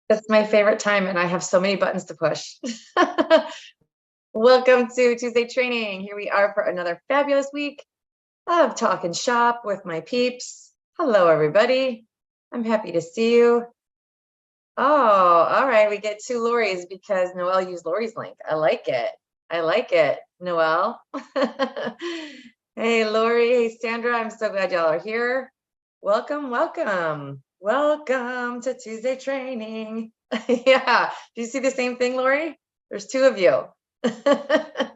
It's my favorite time, and I have so many buttons to push. Welcome to Tuesday Training. Here we are for another fabulous week of talking shop with my peeps. Hello, everybody. I'm happy to see you. Oh, all right. We get two Lori's because Noelle used Lori's link. I like it. I like it, Noelle. Hey, Lori. Hey, Sandra. I'm so glad y'all are here. Welcome, welcome. Welcome to Tuesday Training. Yeah. Do you see the same thing, Lori? There's two of you. I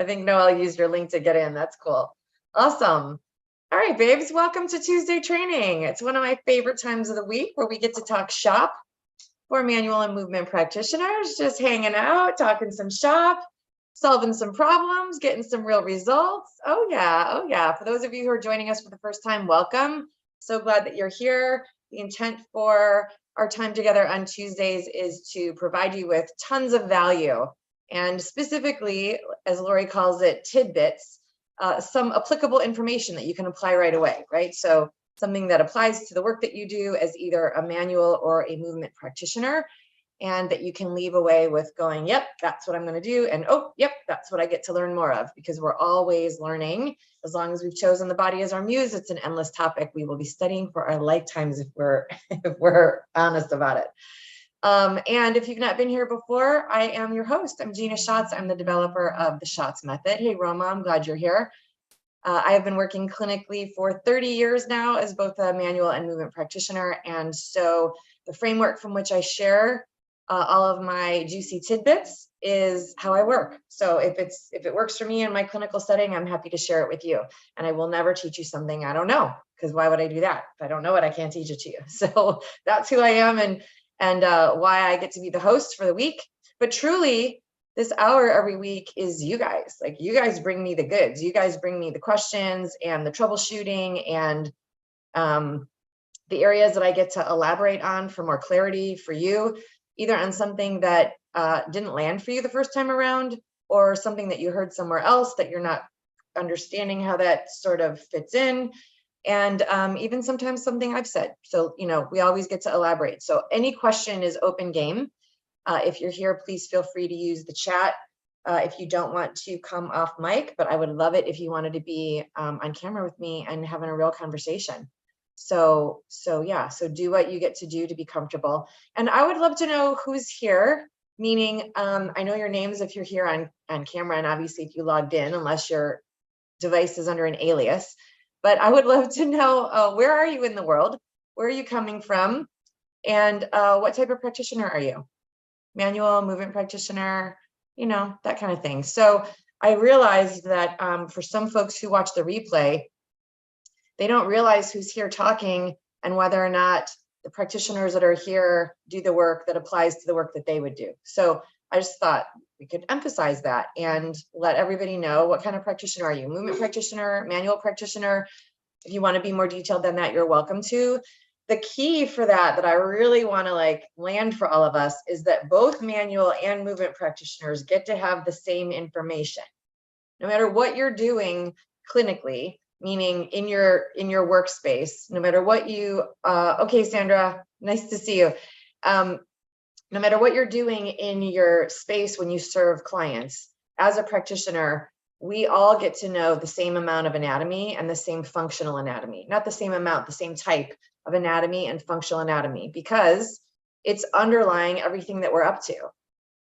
think Noelle used your link to get in. That's cool. Awesome. All right, babes, welcome to Tuesday Training. It's one of my favorite times of the week where we get to talk shop for manual and movement practitioners, just hanging out, talking some shop, solving some problems, getting some real results. Oh yeah, oh yeah. For those of you who are joining us for the first time, welcome. So glad that you're here. The intent for our time together on Tuesdays is to provide you with tons of value, and specifically, as Lori calls it, tidbits, some applicable information that you can apply right away, right? So something that applies to the work that you do as either a manual or a movement practitioner, and that you can leave away with going, yep, that's what I'm going to do. And oh, yep, that's what I get to learn more of, because we're always learning. As long as we've chosen the body as our muse, it's an endless topic we will be studying for our lifetimes if we're honest about it. And if you've not been here before, I am your host. I'm Gina Schatz. I'm the developer of the Schatz method. Hey, Roma, I'm glad you're here. I have been working clinically for 30 years now as both a manual and movement practitioner. And so the framework from which I share all of my juicy tidbits is how I work. So if it works for me in my clinical setting, I'm happy to share it with you. And I will never teach you something I don't know, because why would I do that? If I don't know it, I can't teach it to you. So that's who I am, and why I get to be the host for the week. But truly, this hour every week is you guys. Like, you guys bring me the goods. You guys bring me the questions and the troubleshooting and the areas that I get to elaborate on for more clarity for you, either on something that didn't land for you the first time around, or something that you heard somewhere else that you're not understanding how that sort of fits in. And even sometimes something I've said. So, we always get to elaborate. So any question is open game. If you're here, please feel free to use the chat if you don't want to come off mic, but I would love it if you wanted to be on camera with me and having a real conversation. So yeah, so do what you get to do to be comfortable. And I would love to know who's here, meaning I know your names if you're here on camera, and obviously if you logged in, unless your device is under an alias. But I would love to know, where are you in the world? Where are you coming from? And what type of practitioner are you? Manual, movement practitioner, that kind of thing. So I realized that for some folks who watch the replay, they don't realize who's here talking and whether or not the practitioners that are here do the work that applies to the work that they would do. So I just thought we could emphasize that and let everybody know, what kind of practitioner are you? Movement practitioner, manual practitioner? If you want to be more detailed than that, you're welcome to. The key for that I really want to land for all of us is that both manual and movement practitioners get to have the same information. No matter what you're doing clinically, meaning in your workspace, no matter what you, okay, Sandra, nice to see you. No matter what you're doing in your space when you serve clients, as a practitioner, we all get to know the same amount of anatomy and the same functional anatomy, not the same amount, the same type of anatomy and functional anatomy, because it's underlying everything that we're up to.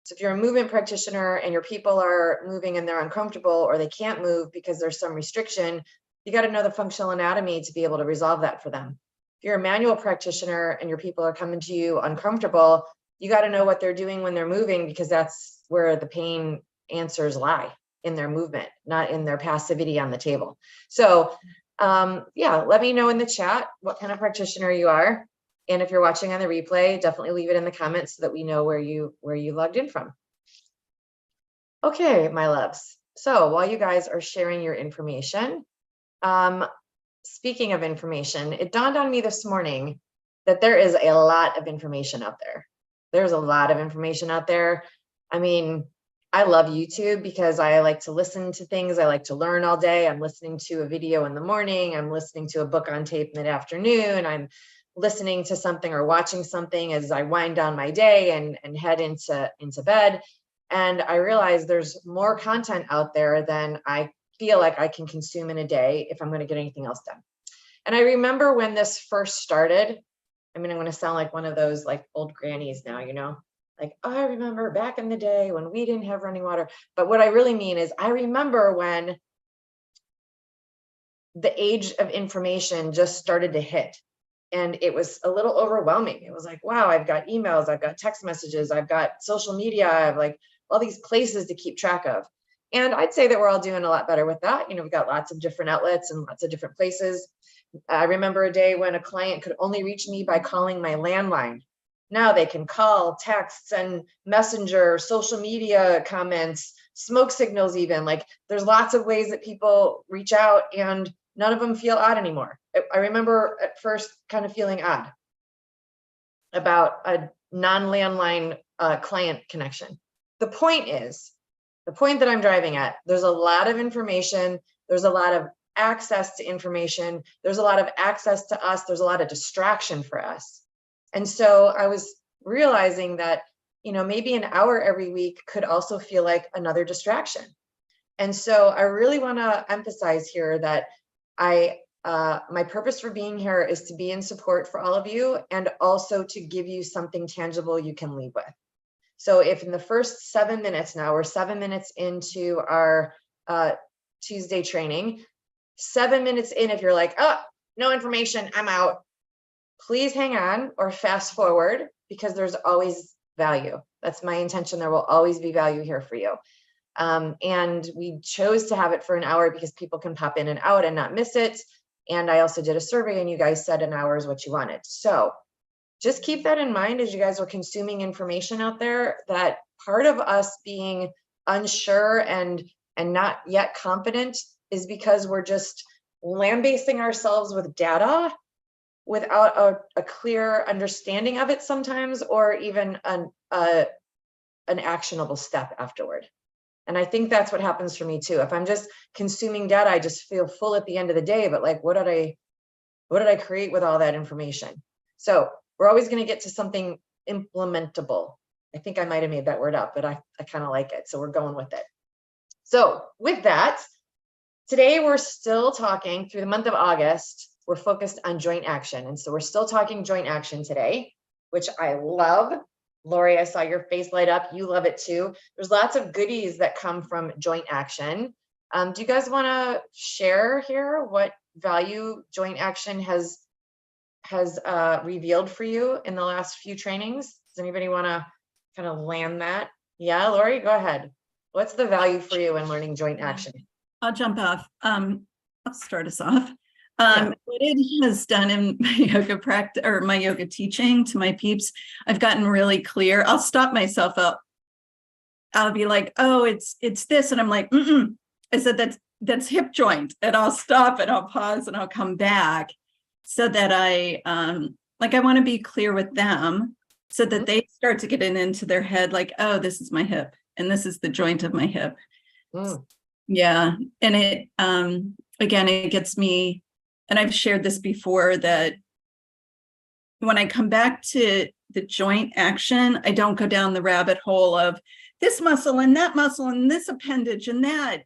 So if you're a movement practitioner and your people are moving and they're uncomfortable, or they can't move because there's some restriction, you got to know the functional anatomy to be able to resolve that for them. If you're a manual practitioner and your people are coming to you uncomfortable, you got to know what they're doing when they're moving, because that's where the pain answers lie, in their movement, not in their passivity on the table. So yeah, let me know in the chat what kind of practitioner you are. And if you're watching on the replay, definitely leave it in the comments so that we know where you logged in from. Okay, my loves. So while you guys are sharing your information, speaking of information, it dawned on me this morning that there is a lot of information out there. There's a lot of information out there. I mean, I love YouTube because I like to listen to things. I like to learn all day. I'm listening to a video in the morning. I'm listening to a book on tape mid-afternoon. I'm listening to something or watching something as I wind down my day and head into bed. And I realize there's more content out there than I feel like I can consume in a day if I'm going to get anything else done. And I remember when this first started, I mean, I'm going to sound like one of those like old grannies now, you know, like, oh, I remember back in the day when we didn't have running water. But what I really mean is I remember when the age of information just started to hit. And it was a little overwhelming. It was like, wow, I've got emails, I've got text messages, I've got social media, I have like all these places to keep track of. And I'd say that we're all doing a lot better with that. You know, we've got lots of different outlets and lots of different places. I remember a day when a client could only reach me by calling my landline. Now they can call, texts, and messenger, social media comments, smoke signals even. Like there's lots of ways that people reach out and none of them feel odd anymore. I remember at first kind of feeling odd about a non-landline client connection. The point that I'm driving at, there's a lot of information. There's a lot of access to information. There's a lot of access to us. There's a lot of distraction for us. And so I was realizing that, you know, maybe an hour every week could also feel like another distraction. And so I really want to emphasize here that my purpose for being here is to be in support for all of you and also to give you something tangible you can leave with. So if in the first 7 minutes now, we're 7 minutes into our Tuesday training, 7 minutes in, if you're like, oh, no information, I'm out, please hang on or fast forward because there's always value. That's my intention. There will always be value here for you. And we chose to have it for an hour because people can pop in and out and not miss it. And I also did a survey and you guys said an hour is what you wanted. So just keep that in mind as you guys are consuming information out there, that part of us being unsure and not yet confident is because we're just lambasting ourselves with data without a clear understanding of it sometimes, or even an actionable step afterward. And I think that's what happens for me too. If I'm just consuming data, I just feel full at the end of the day, but like, what did I create with all that information? So we're always going to get to something implementable. I think I might've made that word up, but I kind of like it. So we're going with it. So with that, today we're still talking through the month of August. We're focused on joint action. And so we're still talking joint action today, which I love. Lori, I saw your face light up. You love it too. There's lots of goodies that come from joint action. Do you guys want to share here what value joint action has revealed for you in the last few trainings? Does anybody want to kind of land that? Yeah, Lori, go ahead. What's the value for you in learning joint action? I'll jump off. I'll start us off. What it has done in my yoga practice or my yoga teaching to my peeps, I've gotten really clear. I'll stop myself up. I'll be like, oh, it's this. And I'm like, I said, that's hip joint. And I'll stop and I'll pause and I'll come back so that I want to be clear with them so that they start to get it into their head, like, oh, this is my hip and this is the joint of my hip. Yeah. And it, again, it gets me, and I've shared this before, that when I come back to the joint action, I don't go down the rabbit hole of this muscle and this appendage and that,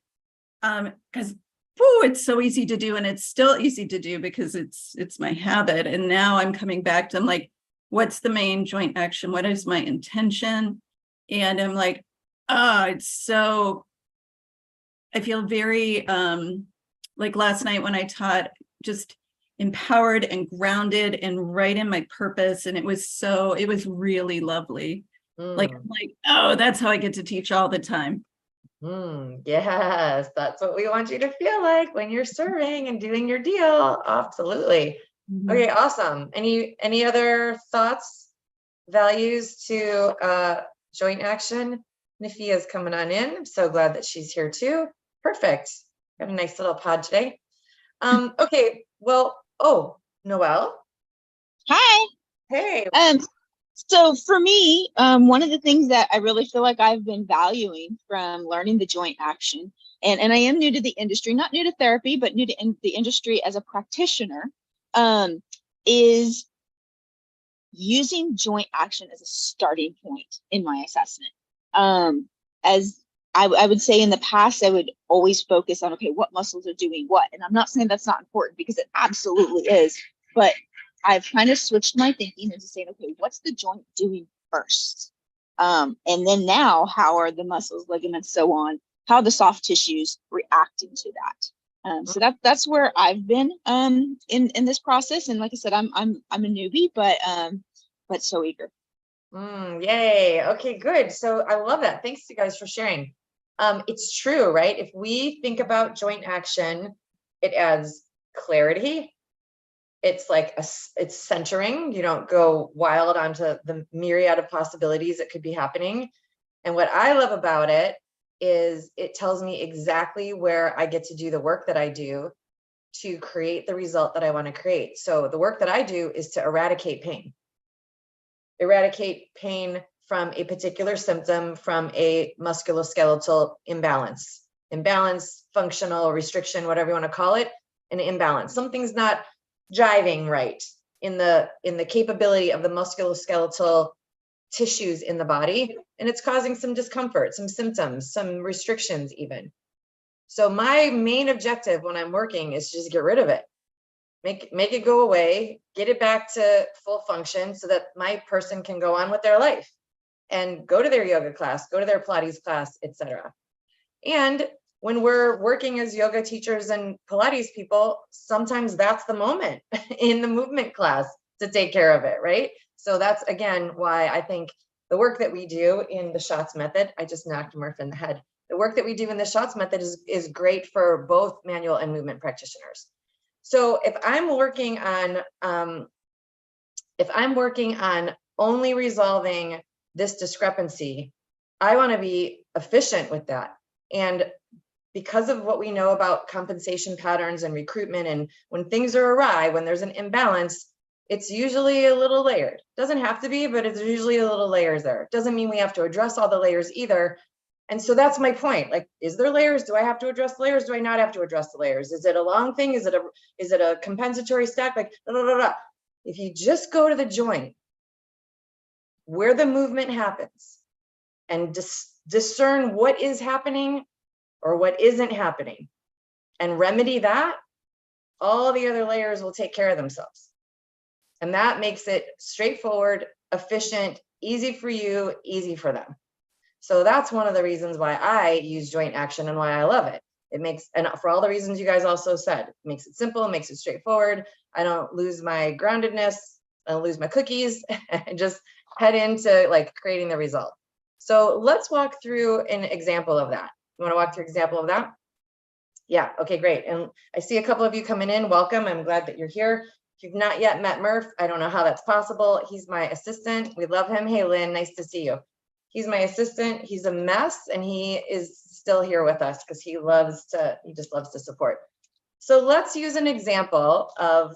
because it's so easy to do, and it's still easy to do because it's my habit. And now I'm coming back to, I'm like, what's the main joint action? What is my intention? And I'm like, it's so, I feel very, like last night when I taught, just empowered and grounded and right in my purpose. And it was really lovely. Like, I'm like, oh, that's how I get to teach all the time. Yes, that's what we want you to feel like when you're serving and doing your deal. Absolutely. Okay, awesome. Any other thoughts, values to joint action? Nifia's coming on in. I'm so glad that she's here too. Perfect. Got a nice little pod today. Okay, well, Noelle. Hi. Hey. So for me, one of the things that I really feel like I've been valuing from learning the joint action, and I am new to the industry, not new to therapy, but new to the industry as a practitioner, is using joint action as a starting point in my assessment. As I would say in the past, I would always focus on, okay, what muscles are doing what? And I'm not saying that's not important, because it absolutely is, but I've kind of switched my thinking into saying, okay, what's the joint doing first? And then now, how are the muscles, ligaments, so on, how are the soft tissues reacting to that? So that's where I've been in this process. And like I said, I'm a newbie, but so eager. Yay. Okay, good. So I love that. Thanks you guys for sharing. It's true, right? If we think about joint action, it adds clarity. It's like it's centering. You don't go wild onto the myriad of possibilities that could be happening. And what I love about it is it tells me exactly where I get to do the work that I do to create the result that I want to create. So the work that I do is to eradicate pain. Eradicate pain from a particular symptom, from a musculoskeletal imbalance, functional restriction, whatever you want to call it, an imbalance. Something's not jiving right in the capability of the musculoskeletal tissues in the body, and it's causing some discomfort, some symptoms, some restrictions even. So my main objective when I'm working is just get rid of it. Make it go away, get it back to full function so that my person can go on with their life and go to their yoga class, go to their Pilates class, etc. And when we're working as yoga teachers and Pilates people, sometimes that's the moment in the movement class to take care of it, right? So that's, again, why I think the work that we do in the SHOTS method, I just knocked Murph in the head. The work that we do in the SHOTS method is great for both manual and movement practitioners. So if I'm working on only resolving this discrepancy, I want to be efficient with that. And because of what we know about compensation patterns and recruitment, and when things are awry, when there's an imbalance, it's usually a little layered. Doesn't have to be, but it's usually a little layers there. Doesn't mean we have to address all the layers either. And so that's my point. Like, is there layers? Do I have to address the layers? Do I not have to address the layers? Is it a long thing? Is it a compensatory stack? Like, blah, blah, blah, blah. If you just go to the joint where the movement happens and discern what is happening or what isn't happening and remedy that, all the other layers will take care of themselves. And that makes it straightforward, efficient, easy for you, easy for them. So that's one of the reasons why I use joint action and why I love it. It makes, and for all the reasons you guys also said, it makes it simple, makes it straightforward. I don't lose my groundedness, I don't lose my cookies, and just head into like creating the result. So let's walk through an example of that. You want to walk through an example of that? Yeah, okay, great. And I see a couple of you coming in. Welcome. I'm glad that you're here. If you've not yet met Murph, I don't know how that's possible. He's my assistant. We love him. Hey, Lynn, nice to see you. He's my assistant. He's a mess, and he is still here with us because he just loves to support. So let's use an example of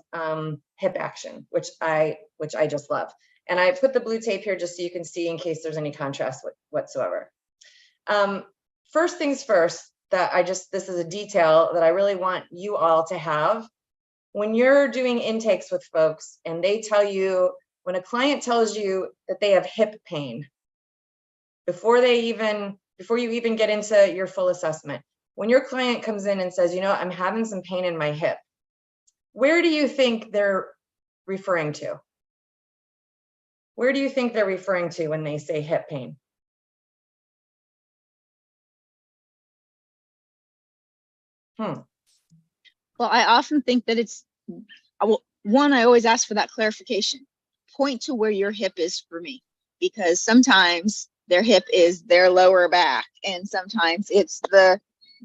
hip action, which I just love. And I put the blue tape here just so you can see in case there's any contrast whatsoever. First things first, this is a detail that I really want you all to have. When you're doing intakes with folks and they tell you, when a client tells you that they have hip pain, before you even get into your full assessment, when your client comes in and says, I'm having some pain in my hip, where do you think they're referring to? Where do you think they're referring to when they say hip pain? Well, I often think that I always ask for that clarification. Point to where your hip is for me, because sometimes their hip is their lower back, and sometimes it's the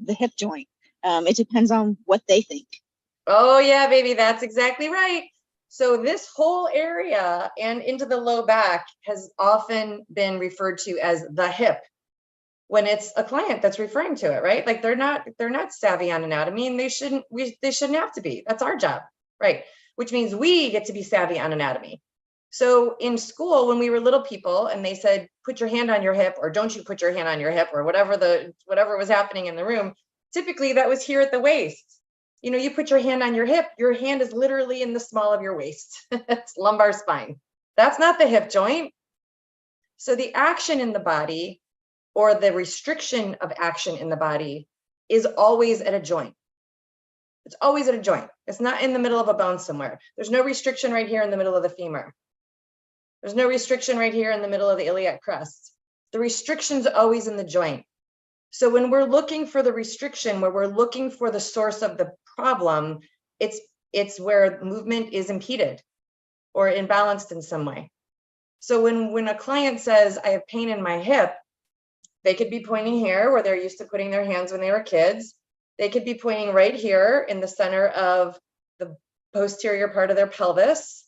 hip joint. It depends on what they think. Oh yeah, baby, that's exactly right. So this whole area and into the low back has often been referred to as the hip when it's a client that's referring to it, right? Like they're not savvy on anatomy, and they shouldn't have to be. That's our job, right? Which means we get to be savvy on anatomy. So in school, when we were little people and they said, put your hand on your hip, or don't you put your hand on your hip, or whatever was happening in the room, typically that was here at the waist. You put your hand on your hip, your hand is literally in the small of your waist. It's lumbar spine. That's not the hip joint. So the action in the body, or the restriction of action in the body, is always at a joint. It's always at a joint. It's not in the middle of a bone somewhere. There's no restriction right here in the middle of the femur. There's no restriction right here in the middle of the iliac crest. The restriction's always in the joint. So when we're looking for the restriction, where we're looking for the source of the problem, it's where movement is impeded or imbalanced in some way. So when a client says, I have pain in my hip, they could be pointing here where they're used to putting their hands when they were kids. They could be pointing right here in the center of the posterior part of their pelvis,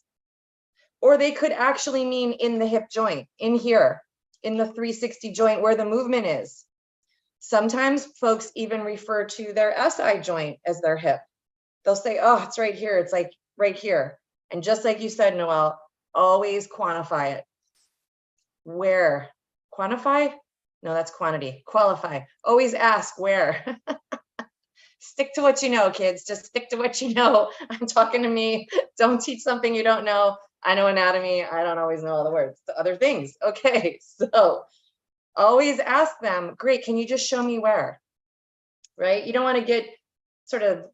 or they could actually mean in the hip joint, in here, in the 360 joint where the movement is. Sometimes folks even refer to their SI joint as their hip. They'll say, oh, it's right here. It's like right here. And just like you said, Noelle, always quantify it. Where? Quantify? No, that's quantity. Qualify. Always ask where. Stick to what you know, kids. Just stick to what you know. I'm talking to me. Don't teach something you don't know. I know anatomy. I don't always know all the words. The other things. Okay, so always ask them, great, can you just show me where? Right? You don't want to get sort of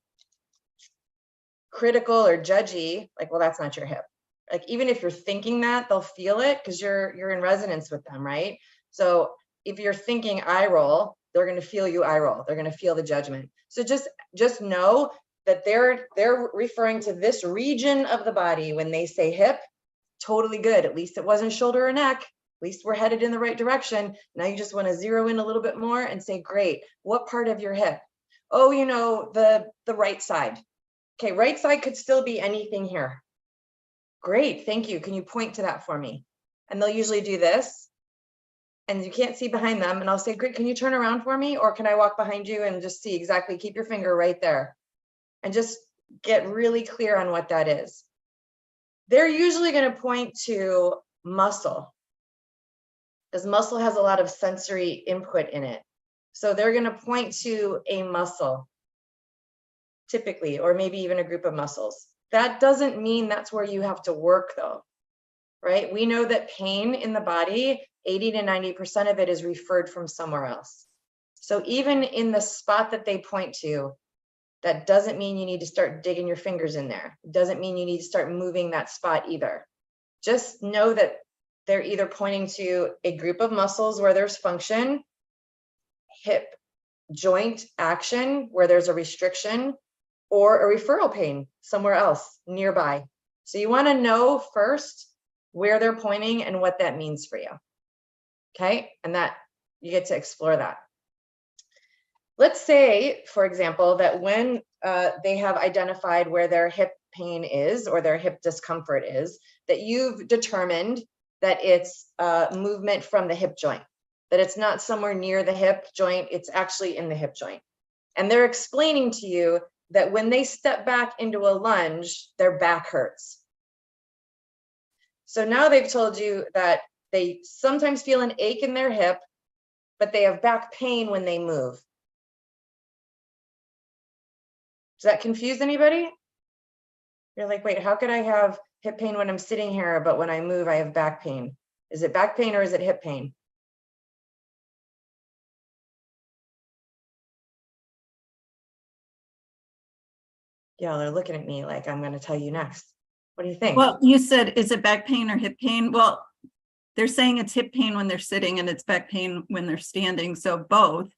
critical or judgy, like, well, that's not your hip. Like, even if you're thinking that, they'll feel it because you're in resonance with them, right? So if you're thinking eye roll, they're going to feel you eye roll. They're going to feel the judgment. So just know that they're referring to this region of the body when they say hip. Totally good. At least it wasn't shoulder or neck. At least we're headed in the right direction. Now you just want to zero in a little bit more and say, great, what part of your hip? Oh, you know, the right side. Okay, right side could still be anything here. Great, thank you. Can you point to that for me? And they'll usually do this. And you can't see behind them. And I'll say, great, can you turn around for me? Or can I walk behind you and just see exactly, keep your finger right there. And just get really clear on what that is. They're usually going to point to muscle, because muscle has a lot of sensory input in it. So they're going to point to a muscle, typically, or maybe even a group of muscles. That doesn't mean that's where you have to work, though, right? We know that pain in the body, 80 to 90% of it is referred from somewhere else. So even in the spot that they point to, that doesn't mean you need to start digging your fingers in there. It doesn't mean you need to start moving that spot either. Just know that they're either pointing to a group of muscles where there's function, hip joint action where there's a restriction, or a referral pain somewhere else nearby. So you want to know first where they're pointing and what that means for you. Okay, and that you get to explore that. Let's say, for example, that when they have identified where their hip pain is or their hip discomfort is, that you've determined that it's movement from the hip joint, that it's not somewhere near the hip joint, it's actually in the hip joint. And they're explaining to you that when they step back into a lunge, their back hurts. So now they've told you that they sometimes feel an ache in their hip, but they have back pain when they move. Does that confuse anybody? You're like, wait, how could I have hip pain when I'm sitting here, but when I move, I have back pain? Is it back pain or is it hip pain? Yeah, they're looking at me like I'm going to tell you next. What do you think? Well, you said, is it back pain or hip pain? Well, they're saying it's hip pain when they're sitting and it's back pain when they're standing. So both.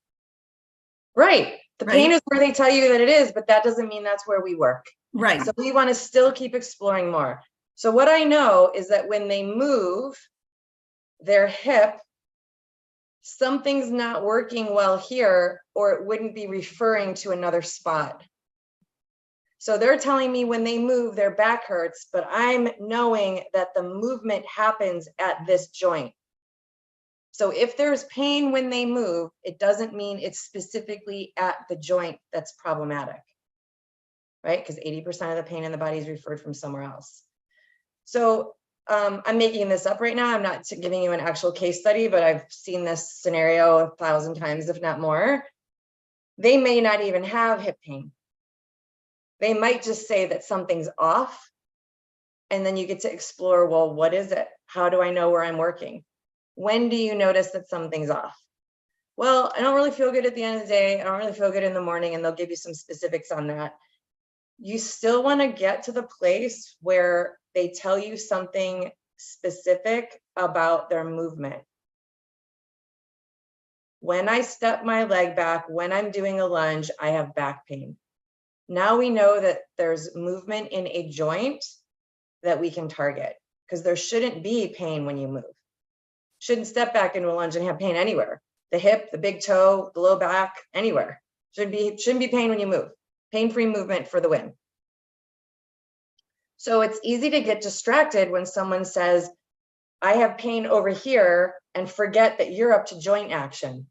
Right. The right? pain is where they tell you that it is, but that doesn't mean that's where we work. Right. So we want to still keep exploring more. So what I know is that when they move their hip, something's not working well here, or it wouldn't be referring to another spot. So they're telling me when they move, their back hurts, but I'm knowing that the movement happens at this joint. So if there's pain when they move, it doesn't mean it's specifically at the joint that's problematic, right? Because 80% of the pain in the body is referred from somewhere else. So I'm making this up right now. I'm not giving you an actual case study, but I've seen this scenario 1,000 times, if not more. They may not even have hip pain. They might just say that something's off And then you get to explore, well, what is it? How do I know where I'm working? When do you notice that something's off? Well, I don't really feel good at the end of the day. I don't really feel good in the morning, and they'll give you some specifics on that. You still want to get to the place where they tell you something specific about their movement. When I step my leg back, when I'm doing a lunge, I have back pain. Now we know that there's movement in a joint that we can target, because there shouldn't be pain when you move. Shouldn't step back into a lunge and have pain anywhere. The hip, the big toe, the low back, anywhere. Shouldn't be pain when you move. Pain-free movement for the win. So it's easy to get distracted when someone says, I have pain over here, and forget that you're up to joint action.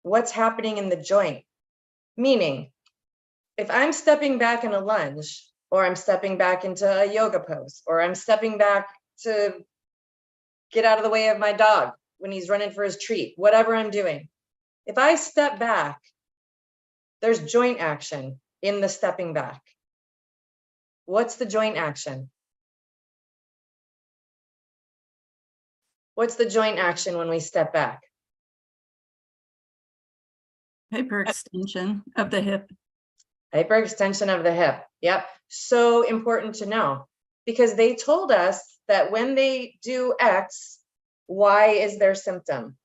What's happening in the joint? Meaning, if I'm stepping back in a lunge, or I'm stepping back into a yoga pose, or I'm stepping back to get out of the way of my dog when he's running for his treat, whatever I'm doing. If I step back, there's joint action in the stepping back. What's the joint action? What's the joint action when we step back? Hyperextension of the hip. Hyperextension of the hip. Yep. So important to know, because they told us that when they do X, Y is their symptom.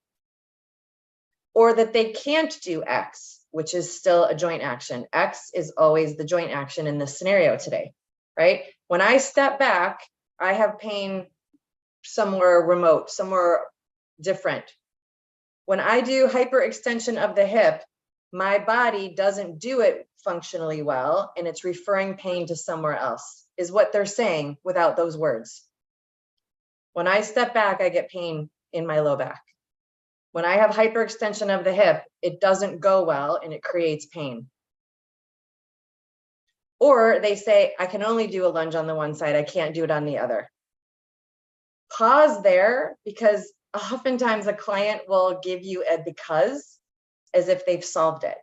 Or that they can't do X, which is still a joint action. X is always the joint action in this scenario today, right? When I step back, I have pain somewhere remote, somewhere different. When I do hyperextension of the hip, my body doesn't do it functionally well, and it's referring pain to somewhere else, is what they're saying without those words. When I step back, I get pain in my low back. When I have hyperextension of the hip, it doesn't go well and it creates pain. Or they say, I can only do a lunge on the one side, I can't do it on the other. Pause there, because oftentimes a client will give you a because as if they've solved it.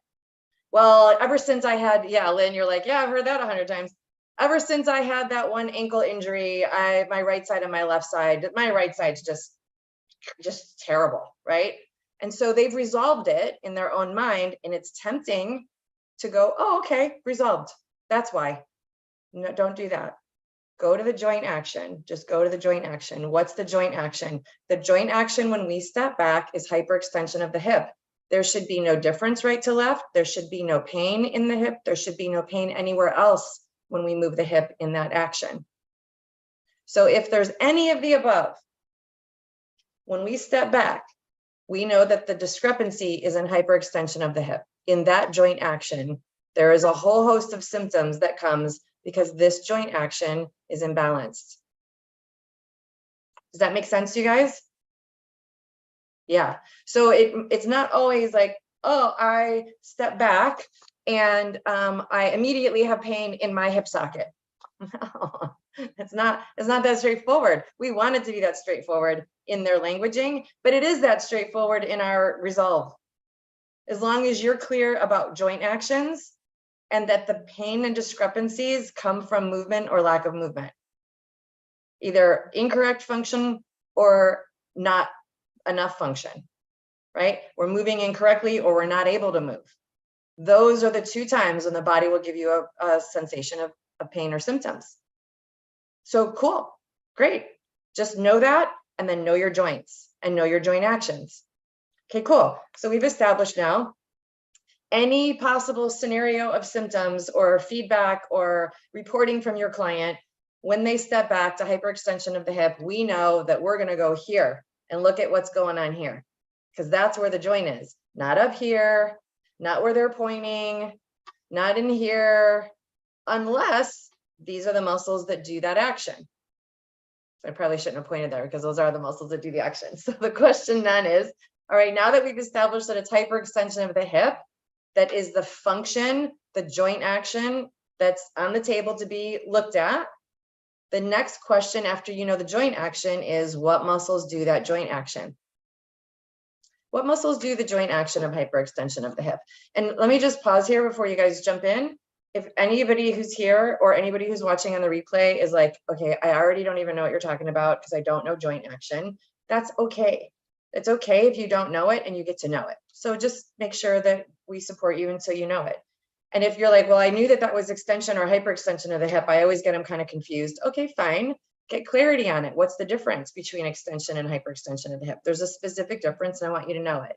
Well, ever since I had, yeah, Lynn, you're like, yeah, I've heard that 100 times. Ever since I had that one ankle injury, my right side and my left side, my right side's just terrible, right? And so they've resolved it in their own mind, and it's tempting to go, oh, okay, resolved. That's why. No, don't do that. Go to the joint action. Just go to the joint action. What's the joint action? The joint action when we step back is hyperextension of the hip. There should be no difference right to left. There should be no pain in the hip. There should be no pain anywhere else when we move the hip in that action. So if there's any of the above, when we step back, we know that the discrepancy is in hyperextension of the hip. In that joint action, there is a whole host of symptoms that comes because this joint action is imbalanced. Does that make sense to you guys? Yeah. So it's not always like, oh, I step back and I immediately have pain in my hip socket. No, it's not that straightforward. We want it to be that straightforward in their languaging, but it is that straightforward in our resolve. As long as you're clear about joint actions and that the pain and discrepancies come from movement or lack of movement, either incorrect function or not enough function, right? We're moving incorrectly or we're not able to move. Those are the two times when the body will give you a sensation of pain or symptoms. So cool, great. Just know that, and then know your joints and know your joint actions. Okay, cool. So we've established now any possible scenario of symptoms or feedback or reporting from your client when they step back to hyperextension of the hip. We know that we're going to go here and look at what's going on here, because that's where the joint is, not up here, not where they're pointing, not in here, unless these are the muscles that do that action. So I probably shouldn't have pointed there because those are the muscles that do the action. So the question then is, all right, now that we've established that it's hyperextension of the hip, that is the function, the joint action that's on the table to be looked at. The next question after you know the joint action is, what muscles do that joint action? What muscles do the joint action of hyperextension of the hip? And let me just pause here before you guys jump in. if anybody who's here or anybody who's watching on the replay is like, okay, I already don't even know what you're talking about because I don't know joint action, that's okay. It's okay if you don't know it and you get to know it. So just make sure that we support you until you know it. And if you're like, well, I knew that that was extension or hyperextension of the hip, I always get them kind of confused. Okay, fine. Get clarity on it. What's the difference between extension and hyperextension of the hip? There's a specific difference and I want you to know it.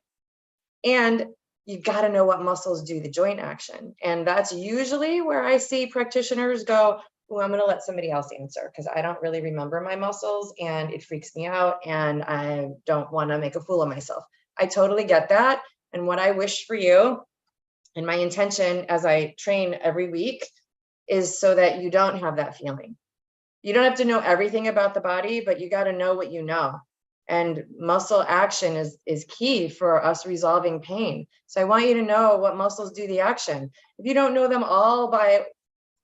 And you got to know what muscles do the joint action. And that's usually where I see practitioners go, oh, I'm going to let somebody else answer because I don't really remember my muscles and it freaks me out and I don't want to make a fool of myself. I totally get that. And what I wish for you and my intention as I train every week is so that you don't have that feeling. You don't have to know everything about the body, but you got to know what you know. And muscle action is key for us resolving pain. So I want you to know what muscles do the action. If you don't know them all by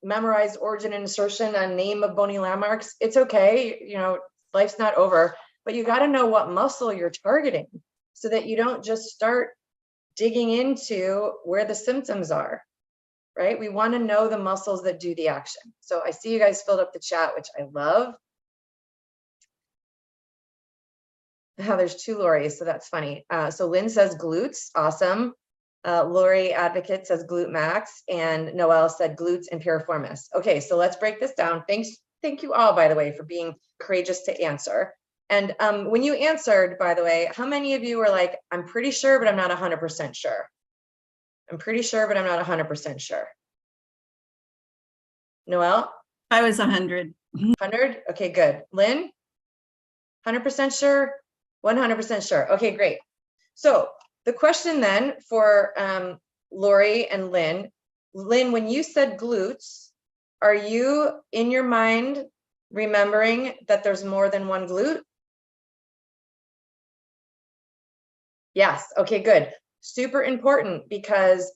memorized origin and insertion and name of bony landmarks, it's okay. You know, life's not over, but you got to know what muscle you're targeting so that you don't just start digging into where the symptoms are, right? We want to know the muscles that do the action. So I see you guys filled up the chat, which I love. Oh, there's two Lori's, so that's funny. So Lynn says glutes, awesome. Lori Advocate says Glute Max, and Noelle said glutes and piriformis. Okay, so let's break this down. Thank you all, by the way, for being courageous to answer. And when you answered, by the way, how many of you were like, I'm pretty sure, but I'm not 100% sure? I'm pretty sure, but I'm not 100% sure. Noelle? I was 100. 100? Okay, good. Lynn? 100% sure? 100% sure. Okay, great. So the question then for Lori and Lynn, when you said glutes, are you in your mind remembering that there's more than one glute? Yes. Okay, good. Super important because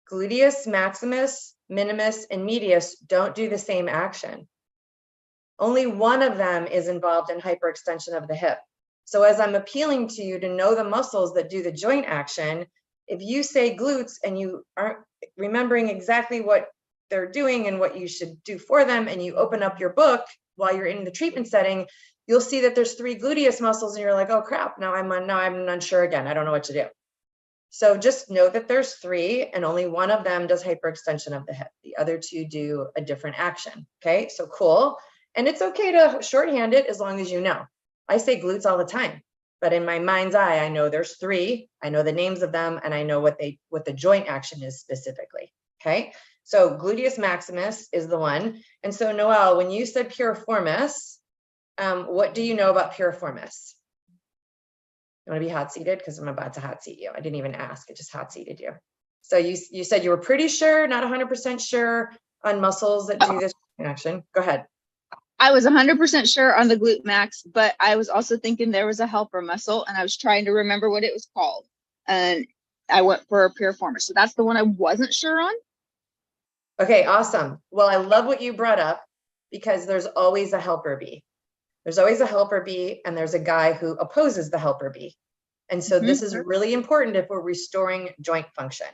gluteus maximus, minimus, and medius don't do the same action. Only one of them is involved in hyperextension of the hip. So as I'm appealing to you to know the muscles that do the joint action, if you say glutes and you aren't remembering exactly what they're doing and what you should do for them, and you open up your book while you're in the treatment setting, you'll see that there's 3 gluteus muscles and you're like, oh crap, now I'm unsure again. I don't know what to do. So just know that there's 3 and only one of them does hyperextension of the hip. The other 2 do a different action. Okay, so cool. And it's okay to shorthand it as long as you know. I say glutes all the time, but in my mind's eye, I know there's 3, I know the names of them, and I know what the joint action is specifically, okay? So gluteus maximus is the one. And so Noelle, when you said piriformis, what do you know about piriformis? You wanna be hot seated? Because I'm about to hot seat you. I didn't even ask, I just hot seated you. So you said you were pretty sure, not 100% sure on muscles that do this action. Go ahead. I was 100% sure on the glute max, but I was also thinking there was a helper muscle and I was trying to remember what it was called. And I went for a piriformis. So that's the one I wasn't sure on. Okay, awesome. Well, I love what you brought up because there's always a helper bee. There's always a helper bee and there's a guy who opposes the helper bee. And so this is really important if we're restoring joint function.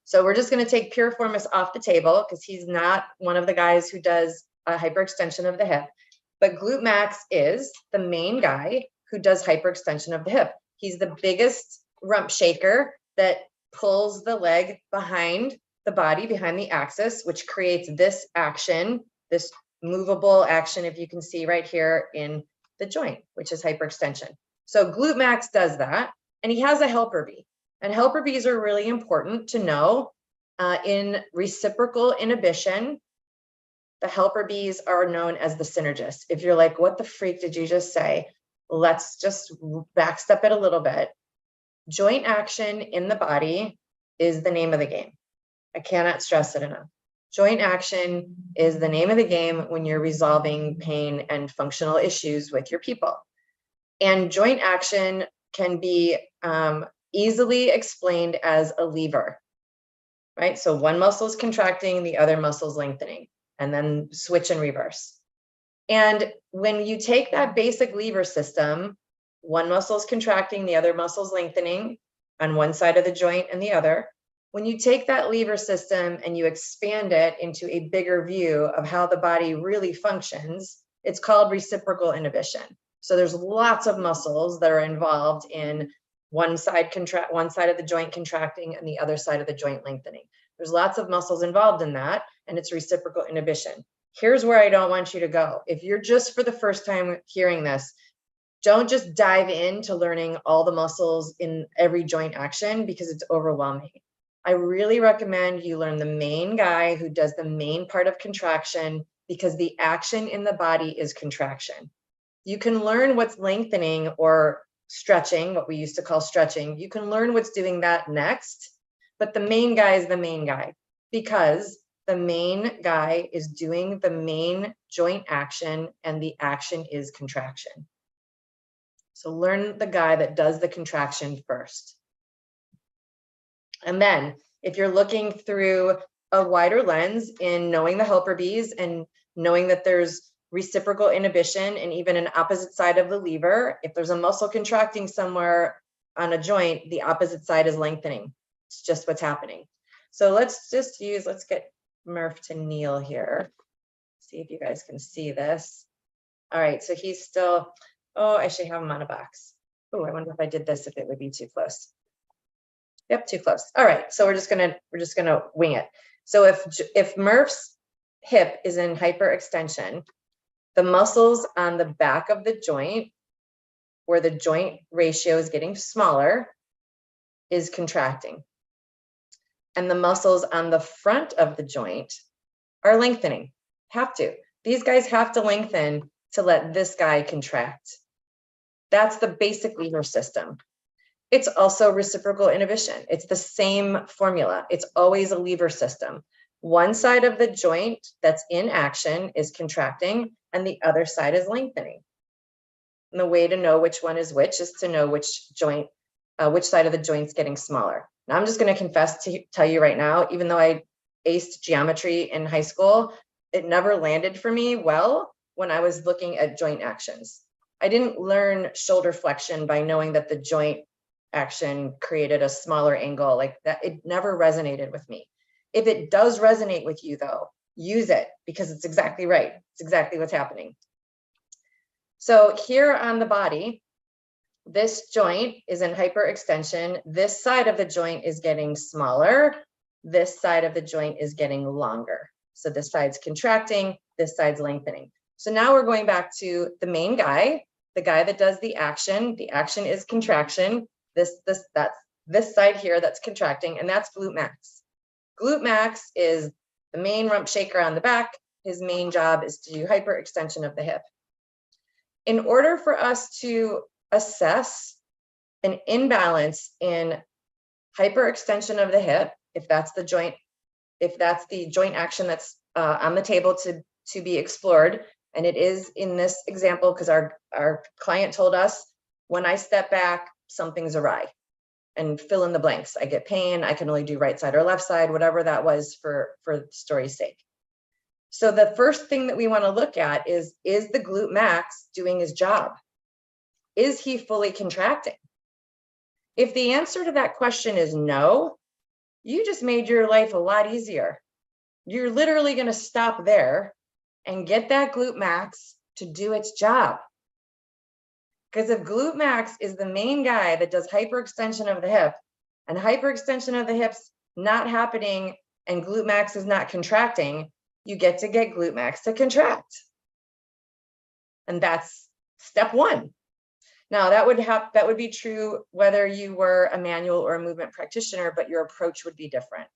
So we're just going to take piriformis off the table because he's not one of the guys who does a hyperextension of the hip, but glute max is the main guy who does hyperextension of the hip. He's the biggest rump shaker that pulls the leg behind the body, behind the axis, which creates this action, this movable action, if you can see right here in the joint, which is hyperextension. So glute max does that, and he has a helper bee. And helper bees are really important to know in reciprocal inhibition. The helper bees are known as the synergists. If you're like, what the freak did you just say? Let's just backstep it a little bit. Joint action in the body is the name of the game. I cannot stress it enough. Joint action is the name of the game when you're resolving pain and functional issues with your people. And joint action can be easily explained as a lever, right? So one muscle is contracting, the other muscle is lengthening, and then switch and reverse. And when you take that basic lever system, one muscle is contracting, the other muscle is lengthening on one side of the joint and the other. When you take that lever system and you expand it into a bigger view of how the body really functions, it's called reciprocal inhibition. So there's lots of muscles that are involved in one side of the joint contracting and the other side of the joint lengthening. There's lots of muscles involved in that, and it's reciprocal inhibition. Here's where I don't want you to go. If you're just for the first time hearing this, don't just dive into learning all the muscles in every joint action because it's overwhelming. I really recommend you learn the main guy who does the main part of contraction, because the action in the body is contraction. You can learn what's lengthening or stretching, what we used to call stretching. You can learn what's doing that next, but the main guy is the main guy, because the main guy is doing the main joint action and the action is contraction. So learn the guy that does the contraction first. And then if you're looking through a wider lens in knowing the helper bees and knowing that there's reciprocal inhibition and even an opposite side of the lever, if there's a muscle contracting somewhere on a joint, the opposite side is lengthening. It's just what's happening. So let's get Murph to kneel here. See if you guys can see this. All right, so he's still, oh, I should have him on a box. Oh, I wonder if I did this, if it would be too close. Yep, too close. All right, so we're just gonna wing it. So if Murph's hip is in hyperextension, the muscles on the back of the joint, where the joint ratio is getting smaller, is contracting. And the muscles on the front of the joint are lengthening. Have to. These guys have to lengthen to let this guy contract. That's the basic lever system. It's also reciprocal inhibition. It's the same formula. It's always a lever system. One side of the joint that's in action is contracting and the other side is lengthening. And the way to know which one is which is to know which joint, which side of the joint's getting smaller. Now I'm just going to confess to tell you right now, even though I aced geometry in high school, it never landed for me well when I was looking at joint actions. I didn't learn shoulder flexion by knowing that the joint action created a smaller angle like that. It never resonated with me. If it does resonate with you though, use it, because it's exactly right. It's exactly what's happening. So here on the body, this joint is in hyperextension. This side of the joint is getting smaller. This side of the joint is getting longer. So this side's contracting, this side's lengthening. So now we're going back to the main guy, the guy that does the action. The action is contraction. That's this side here that's contracting, and that's glute max. Glute max is the main rump shaker on the back. His main job is to do hyperextension of the hip. In order for us to assess an imbalance in hyperextension of the hip, if that's the joint action that's on the table to be explored, and it is in this example because our client told us, when I step back, something's awry, and fill in the blanks. I get pain, I can only do right side or left side, whatever that was for the story's sake. So the first thing that we want to look at is the glute max doing his job? Is he fully contracting? If the answer to that question is no, you just made your life a lot easier. You're literally going to stop there and get that glute max to do its job. Because if glute max is the main guy that does hyperextension of the hip, and hyperextension of the hip's not happening and glute max is not contracting, you get glute max to contract. And that's step one. Now that would be true whether you were a manual or a movement practitioner, but your approach would be different.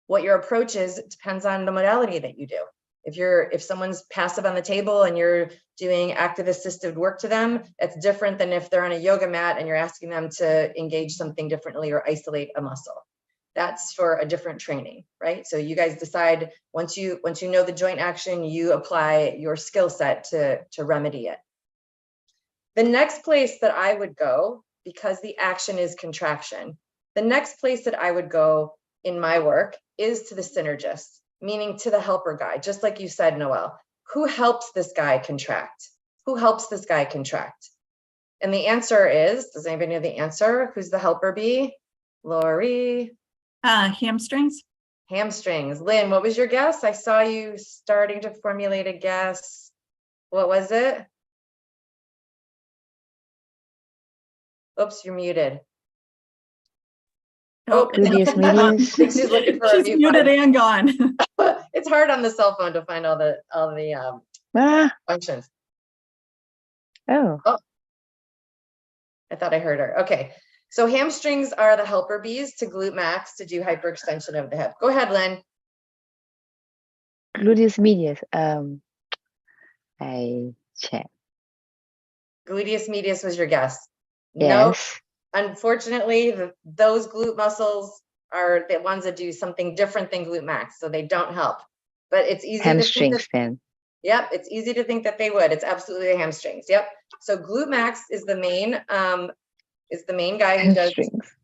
What your approach is, it depends on the modality that you do. If someone's passive on the table and you're doing active assisted work to them, it's different than if they're on a yoga mat and you're asking them to engage something differently or isolate a muscle. That's for a different training, right? So you guys decide, once you know the joint action, you apply your skill set to remedy it. The next place that I would go, because the action is contraction, the next place that I would go in my work is to the synergist, meaning to the helper guy, just like you said, Noelle. Who helps this guy contract? Who helps this guy contract? And the answer is, does anybody know the answer? Who's the helper bee? Lori. Hamstrings. Hamstrings. Lynn, what was your guess? I saw you starting to formulate a guess. What was it? Oops, you're muted. Oh, Gluteus medius. I think she's looking for a She's mute muted button. and gone. It's hard on the cell phone to find all the Ah, functions. oh, I thought I heard her. Okay. So hamstrings are the helper bees to glute max to do hyperextension of the hip. Go ahead, Lynn. gluteus medius. I check. Gluteus medius was your guess. No, Yes. unfortunately, those glute muscles are the ones that do something different than glute max, so they don't help. But it's easy to think Hamstrings that, then. yep, it's easy to think that they would. It's absolutely the hamstrings. Yep. So glute max is the main guy who does Hamstrings.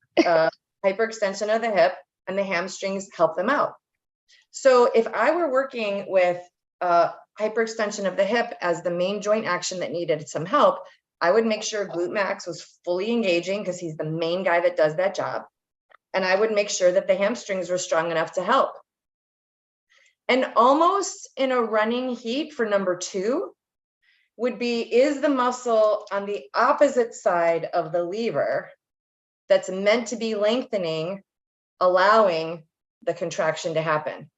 hyperextension of the hip, and the hamstrings help them out. So if I were working with hyperextension of the hip as the main joint action that needed some help, I would make sure glute max was fully engaging because he's the main guy that does that job. And I would make sure that the hamstrings were strong enough to help. And almost in a running heat for number 2 would be, is the muscle on the opposite side of the lever that's meant to be lengthening, allowing the contraction to happen?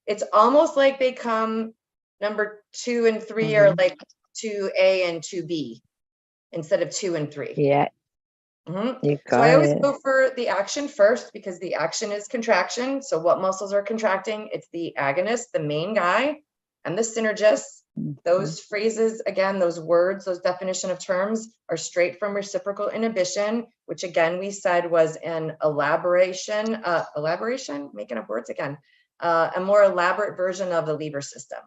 It's almost like they come number 2 and 3 are like 2A and 2B instead of 2 and 3. Yeah, you So I got always it. go for the action first because the action is contraction. So what muscles are contracting? It's the agonist, the main guy, and the synergists. Those phrases, again, those words, those definition of terms are straight from reciprocal inhibition, which again, we said was an elaboration, making up words again, a more elaborate version of the lever system.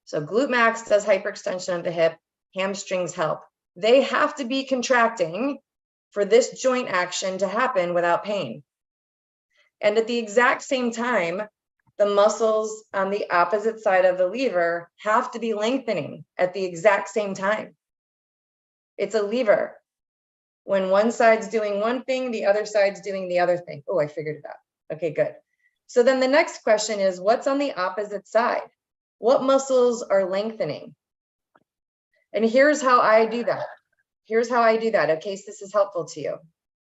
So glute max does hyperextension of the hip, hamstrings help. They have to be contracting for this joint action to happen without pain. And at the exact same time, the muscles on the opposite side of the lever have to be lengthening at the exact same time. It's a lever. When one side's doing one thing, the other side's doing the other thing. Oh, I figured it out. Okay, good. So then the next question is, what's on the opposite side? What muscles are lengthening? And here's how I do that. Here's how I do that in case this is helpful to you.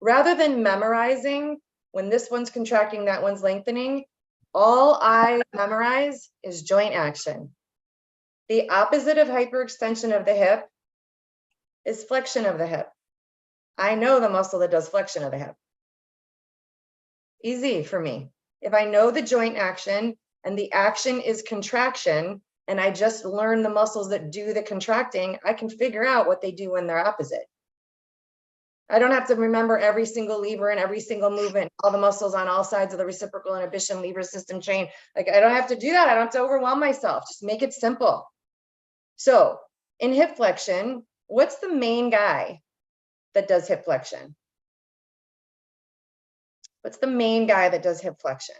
Rather than memorizing when this one's contracting, that one's lengthening, all I memorize is joint action. The opposite of hyperextension of the hip is flexion of the hip. I know the muscle that does flexion of the hip. Easy for me. If I know the joint action and the action is contraction, and I just learn the muscles that do the contracting, I can figure out what they do when they're opposite. I don't have to remember every single lever and every single movement, all the muscles on all sides of the reciprocal inhibition lever system chain. Like, I don't have to do that. I don't have to overwhelm myself. Just make it simple. So in hip flexion, what's the main guy that does hip flexion? What's the main guy that does hip flexion?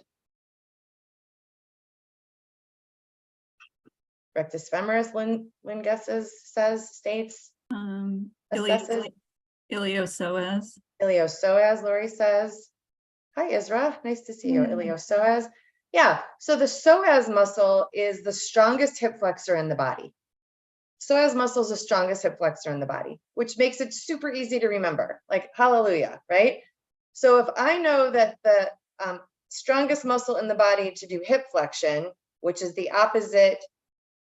Rectus femoris, Lynn guesses, states, assesses. Iliopsoas. Iliopsoas, Lori says. Hi, Isra. Nice to see you. Iliopsoas. Yeah, so the psoas muscle is the strongest hip flexor in the body. Psoas muscle is the strongest hip flexor in the body, which makes it super easy to remember. Like, hallelujah, right? So if I know that the strongest muscle in the body to do hip flexion, which is the opposite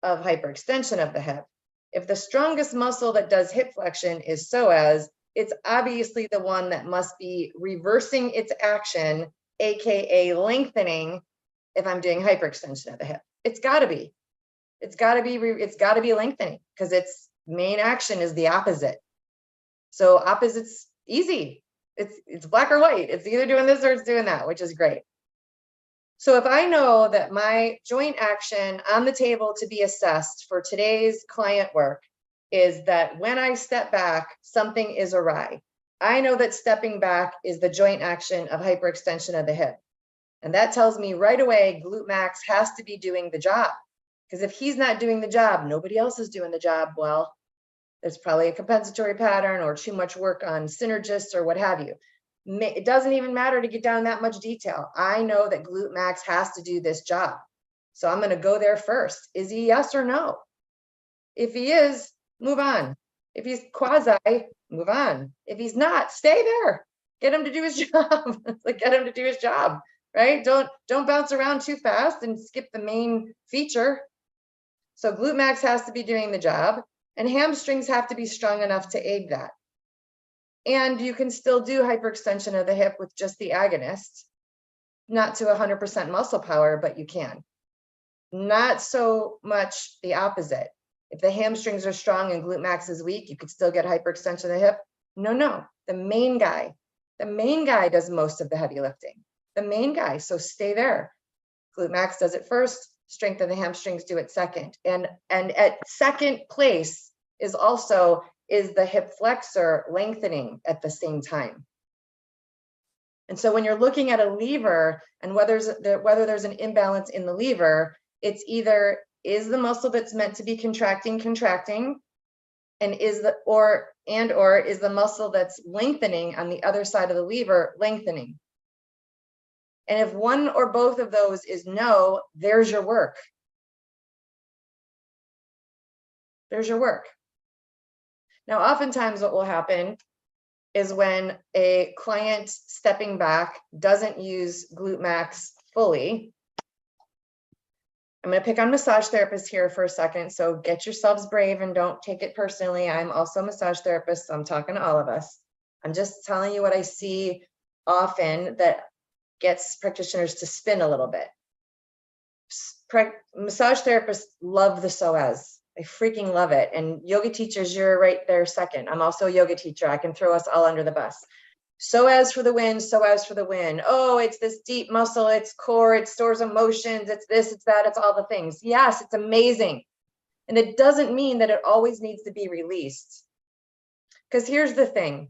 of hyperextension of the hip, if the strongest muscle that does hip flexion is psoas, it's obviously the one that must be reversing its action, aka lengthening, if I'm doing hyperextension of the hip. It's got to be. It's got to be lengthening because its main action is the opposite. So opposite's easy. It's black or white. It's either doing this or it's doing that, which is great. So if I know that my joint action on the table to be assessed for today's client work is that when I step back, something is awry. I know that stepping back is the joint action of hyperextension of the hip. And that tells me right away, glute max has to be doing the job. Because if he's not doing the job, nobody else is doing the job. Well, there's probably a compensatory pattern or too much work on synergists or what have you. It doesn't even matter to get down that much detail. I know that Glute Max has to do this job. So I'm going to go there first. Is he yes or no? If he is, move on. If he's quasi, move on. If he's not, stay there. Get him to do his job. Like, get him to do his job, right? Don't bounce around too fast and skip the main feature. So Glute Max has to be doing the job, and hamstrings have to be strong enough to aid that. And you can still do hyperextension of the hip with just the agonist, not to 100% muscle power, but you can. Not so much the opposite. If the hamstrings are strong and Glute Max is weak, you could still get hyperextension of the hip. No, the main guy does most of the heavy lifting. The main guy, so stay there. Glute Max does it first, strength of the hamstrings do it second. And at second place is the hip flexor lengthening at the same time. And so when you're looking at a lever and whether there's an imbalance in the lever, it's either is the muscle that's meant to be contracting, and is the muscle that's lengthening on the other side of the lever lengthening. And if one or both of those is no, there's your work. There's your work. Now, oftentimes what will happen is when a client stepping back doesn't use Glute Max fully. I'm going to pick on massage therapists here for a second, so get yourselves brave and don't take it personally. I'm also a massage therapist, so I'm talking to all of us. I'm just telling you what I see often that gets practitioners to spin a little bit. Massage therapists love the Psoas. I freaking love it. And yoga teachers, you're right there second. I'm also a yoga teacher. I can throw us all under the bus. Psoas for the win, Psoas for the win. Oh, it's this deep muscle, it's core, it stores emotions, it's this, it's that, it's all the things. Yes, it's amazing. And it doesn't mean that it always needs to be released. Because here's the thing.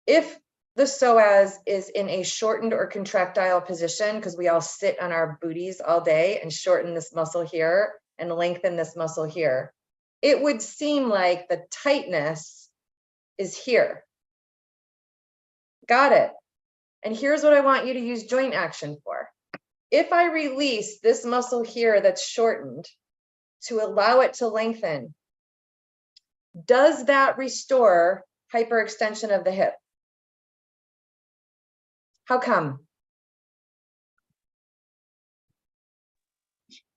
If the psoas is in a shortened or contractile position, because we all sit on our booties all day and shorten this muscle here and lengthen this muscle here, it would seem like the tightness is here. Got it. And here's what I want you to use joint action for. If I release this muscle here that's shortened to allow it to lengthen, does that restore hyperextension of the hip? How come?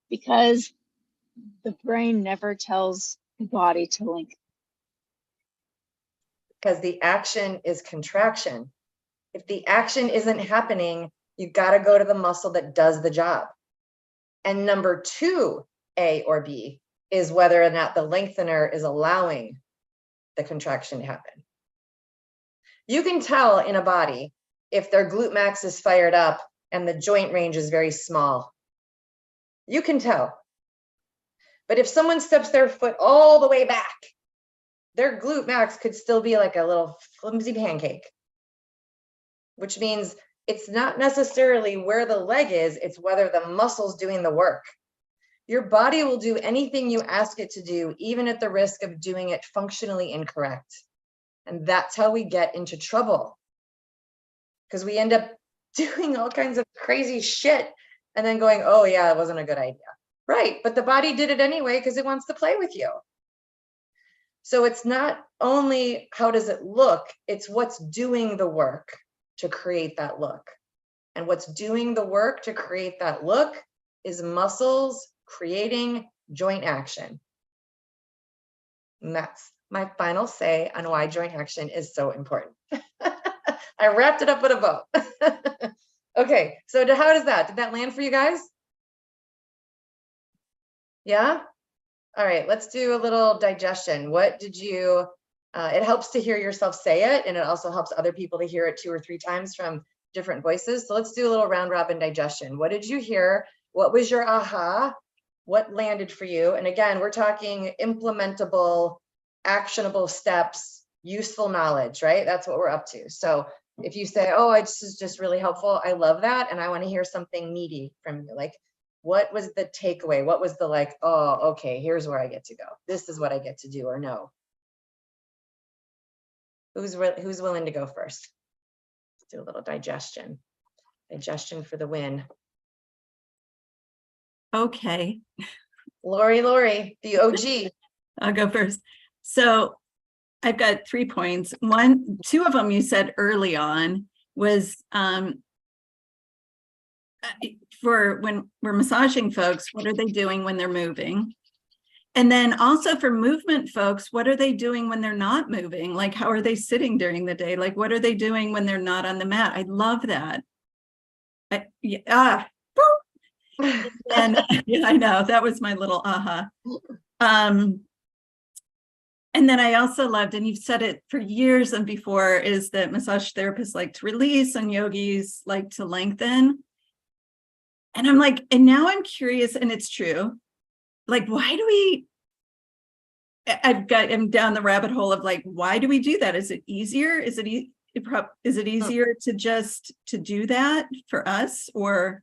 Because the brain never tells the body to lengthen. Because the action is contraction. If the action isn't happening, you got to go to the muscle that does the job. And number two, A or B, is whether or not the lengthener is allowing the contraction to happen. You can tell in a body if their glute max is fired up and the joint range is very small. You can tell. But if someone steps their foot all the way back, their glute max could still be like a little flimsy pancake, which means it's not necessarily where the leg is, it's whether the muscle's doing the work. Your body will do anything you ask it to do, even at the risk of doing it functionally incorrect. And that's how we get into trouble. Because we end up doing all kinds of crazy shit and then going, oh yeah, it wasn't a good idea. Right, but the body did it anyway because it wants to play with you. So it's not only how does it look, it's what's doing the work to create that look. And what's doing the work to create that look is muscles creating joint action. And that's my final say on why joint action is so important. I wrapped it up with a bow. Okay, so how does that? Did that land for you guys? Yeah? All right, let's do a little digestion. What did you, it helps to hear yourself say it, and it also helps other people to hear it 2 or 3 times from different voices. So let's do a little round robin digestion. What did you hear? What was your aha? What landed for you? And again, we're talking implementable, actionable steps, useful knowledge, right? That's what we're up to. So if you say, oh, this is just really helpful, I love that, and I want to hear something meaty from you, like, what was the takeaway? What was the like, oh, okay, here's where I get to go. This is what I get to do, or no? Who's willing to go first? do a little digestion. Digestion for the win. Okay, Lori, the OG. I'll go first. So I've got 3 points. Two of them you said early on was for when we're massaging folks, what are they doing when they're moving? And then also for movement folks, what are they doing when they're not moving? Like, how are they sitting during the day? Like, what are they doing when they're not on the mat? I love that. And yeah, I know that was my little aha. And then I also loved, and you've said it for years and before, is that massage therapists like to release and yogis like to lengthen. And I'm like, and now I'm curious, and it's true. Like, why do we, I'm down the rabbit hole of like, why do we do that? Is it easier? Is it easier to just to do that for us, or?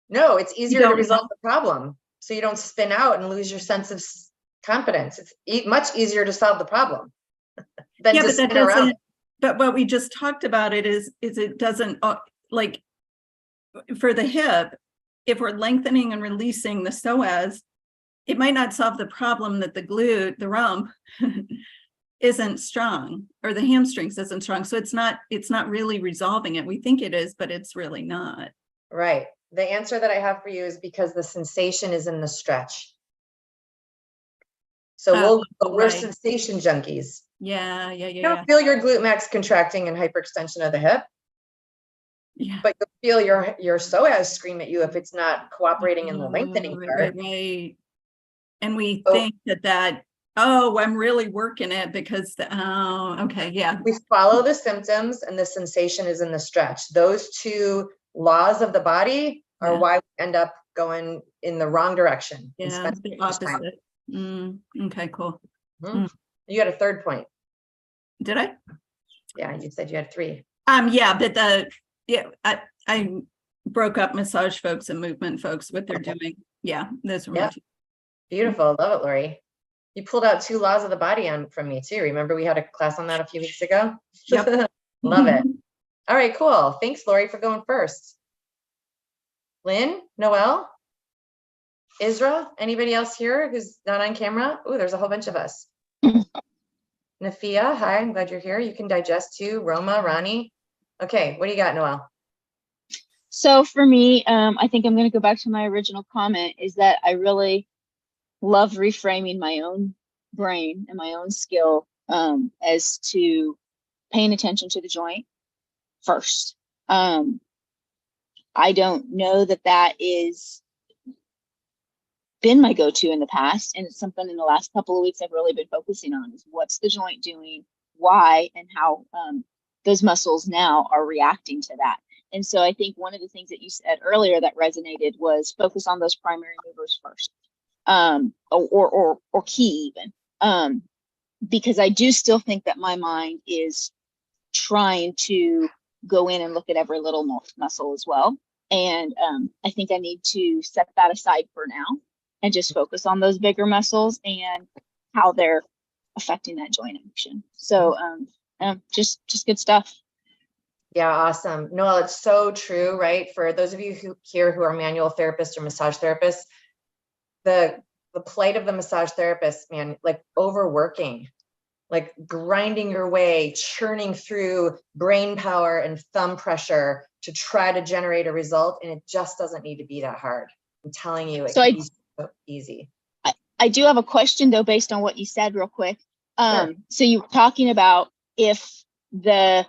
No, it's easier to resolve the problem. So you don't spin out and lose your sense of confidence. It's much easier to solve the problem than to spin around. But what we just talked about is it doesn't, like for the hip, if we're lengthening and releasing the psoas, it might not solve the problem that the glute, the rump isn't strong, or the hamstrings isn't strong. So it's not really resolving it. We think it is, but it's really not. Right. The answer that I have for you is because the sensation is in the stretch. So we're sensation junkies. Yeah. You don't feel your glute max contracting and hyperextension of the hip. Yeah. But you'll feel your psoas scream at you if it's not cooperating in the lengthening part. Right. And we think that, I'm really working it because okay, yeah. We follow the symptoms and the sensation is in the stretch. Those two laws of the body are why we end up going in the wrong direction. Yeah, the opposite. Okay, cool. Mm-hmm. You had a third point. Did I? Yeah, you said you had 3. Yeah, but I broke up massage folks and movement folks, what they're doing. Yeah, those were my 2. Beautiful. Love it, Lori. You pulled out 2 laws of the body from me too. Remember we had a class on that a few weeks ago? Yep. Love it. All right, cool. Thanks, Lori, for going first. Lynn, Noelle, Isra, anybody else here who's not on camera? Oh, there's a whole bunch of us. Nafia, hi, I'm glad you're here. You can digest too. Roma, Ronnie. Okay, what do you got, Noelle? So for me, I think I'm going to go back to my original comment, is that I really love reframing my own brain and my own skill as to paying attention to the joint first. I don't know that is been my go-to in the past, and it's something in the last couple of weeks I've really been focusing on, is what's the joint doing, why, and how those muscles now are reacting to that. And so I think one of the things that you said earlier that resonated was focus on those primary movers first, or key even, because I do still think that my mind is trying to go in and look at every little muscle as well. And I think I need to set that aside for now and just focus on those bigger muscles and how they're affecting that joint action. So just good stuff. Yeah, awesome. Noelle, it's so true, right? For those of you who are manual therapists or massage therapists, the plight of the massage therapist, man, like overworking, like grinding your way, churning through brain power and thumb pressure to try to generate a result. And it just doesn't need to be that hard. I'm telling you, it can be so easy. I do have a question though, based on what you said real quick. Sure. So you were talking about if the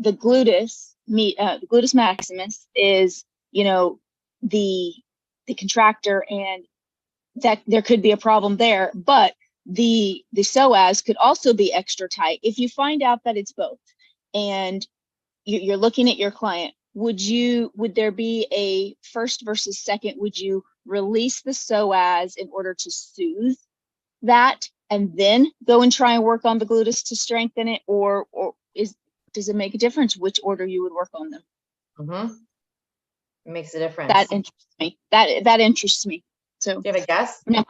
gluteus maximus is, the contractor, and that there could be a problem there, but the psoas could also be extra tight. If you find out that it's both, and you're looking at your client, would there be a first versus second? Would you release the psoas in order to soothe that, and then go and try and work on the gluteus to strengthen it, or does it make a difference which order you would work on them? Mm-hmm. It makes a difference. That interests me. That interests me. So do you have a guess? No.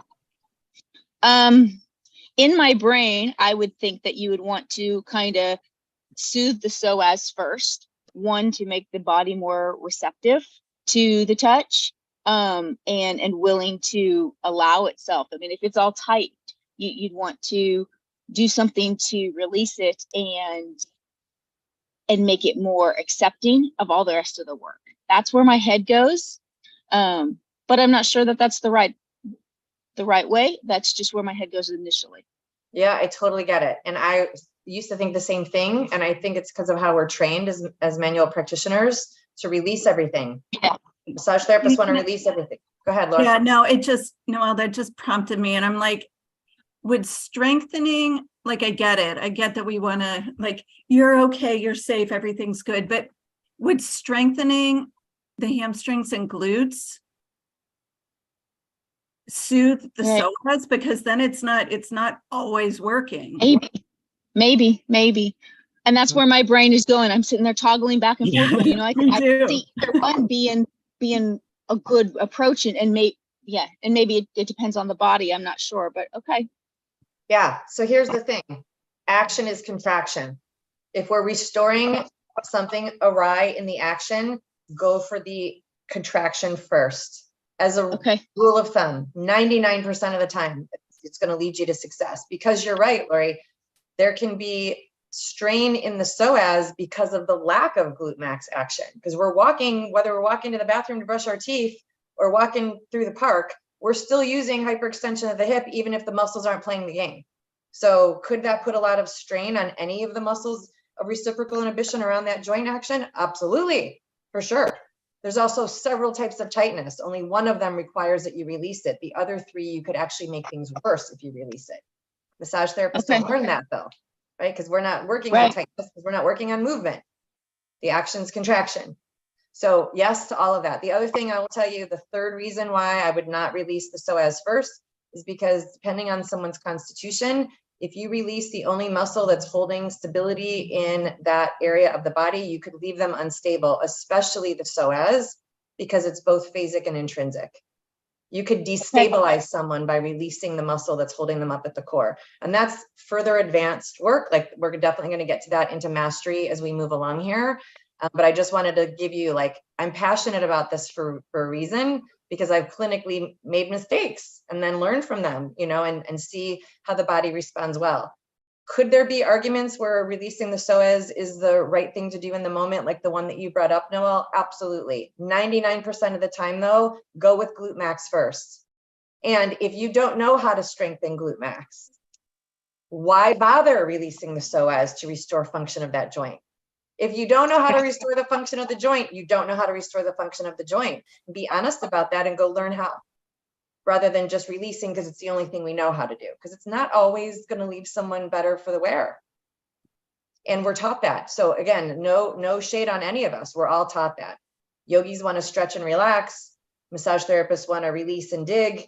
In my brain, I would think that you would want to kind of soothe the psoas first, one, to make the body more receptive to the touch, and willing to allow itself. I mean, if it's all tight, you'd want to do something to release it and make it more accepting of all the rest of the work. That's where my head goes. But I'm not sure that that's the right way. That's just where my head goes initially. Yeah, I totally get it. And I used to think the same thing. And I think it's because of how we're trained as manual practitioners to release everything. Yeah. Massage therapists want to release everything. Go ahead, Laura. Yeah, no, Noelle, that just prompted me. And I'm like, would strengthening, like, I get it. I get that we want to, like, you're okay, you're safe, everything's good. But would strengthening the hamstrings and glutes soothe the psoas? Because then it's not always working. Maybe. And that's where my brain is going. I'm sitting there toggling back and forth. But, I see either one being a good approach, and maybe it depends on the body. I'm not sure, but okay. Yeah. So here's the thing. Action is contraction. If we're restoring something awry in the action, go for the contraction first. As a rule of thumb, 99% of the time, it's going to lead you to success. Because you're right, Lori, there can be strain in the psoas because of the lack of glute max action. Because we're walking, whether we're walking to the bathroom to brush our teeth or walking through the park, we're still using hyperextension of the hip, even if the muscles aren't playing the game. So could that put a lot of strain on any of the muscles of reciprocal inhibition around that joint action? Absolutely, for sure. There's also several types of tightness. Only one of them requires that you release it. The other three, you could actually make things worse if you release it. Massage therapists don't learn that though, right? Because we're not working on tightness, because we're not working on movement. The action's contraction. So yes to all of that. The other thing I will tell you, the third reason why I would not release the psoas first is because depending on someone's constitution, if you release the only muscle that's holding stability in that area of the body, you could leave them unstable, especially the psoas, because it's both phasic and intrinsic. You could destabilize someone by releasing the muscle that's holding them up at the core. And that's further advanced work. Like, we're definitely going to get to that into mastery as we move along here. But I just wanted to give you, like, I'm passionate about this for a reason, because I've clinically made mistakes and then learned from them, and see how the body responds well. Could there be arguments where releasing the psoas is the right thing to do in the moment, like the one that you brought up, Noelle? Absolutely. 99% of the time, though, go with glute max first. And if you don't know how to strengthen glute max, why bother releasing the psoas to restore function of that joint? If you don't know how to restore the function of the joint, you don't know how to restore the function of the joint. Be honest about that and go learn how, rather than just releasing because it's the only thing we know how to do, because it's not always going to leave someone better for the wear. And we're taught that. So again, no shade on any of us. We're all taught that. Yogis want to stretch and relax. Massage therapists want to release and dig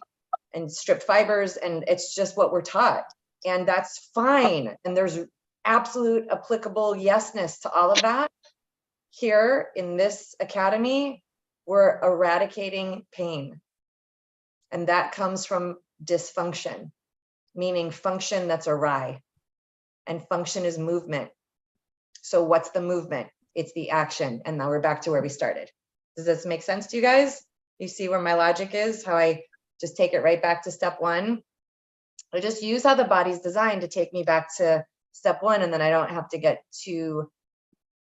and strip fibers. And it's just what we're taught. And that's fine. And there's absolute applicable yesness to all of that. Here in this academy, we're eradicating pain. And that comes from dysfunction, meaning function that's awry. And function is movement. So what's the movement? It's the action. And now we're back to where we started. Does this make sense to you guys? You see where my logic is, how I just take it right back to step one? I just use how the body's designed to take me back to step one, and then I don't have to get too